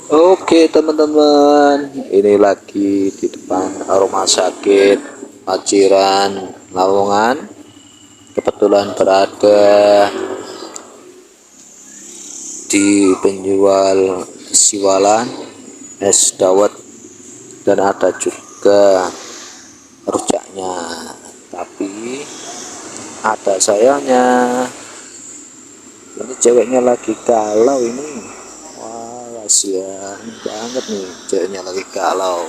Oke teman-teman, ini lagi di depan rumah sakit Paciran Lamongan. Kebetulan berada di penjual siwalan, es dawet, dan ada juga rujaknya. Tapi ada sayangnya, ini ceweknya lagi galau ini. Wah, kasihan banget nih ceweknya lagi galau.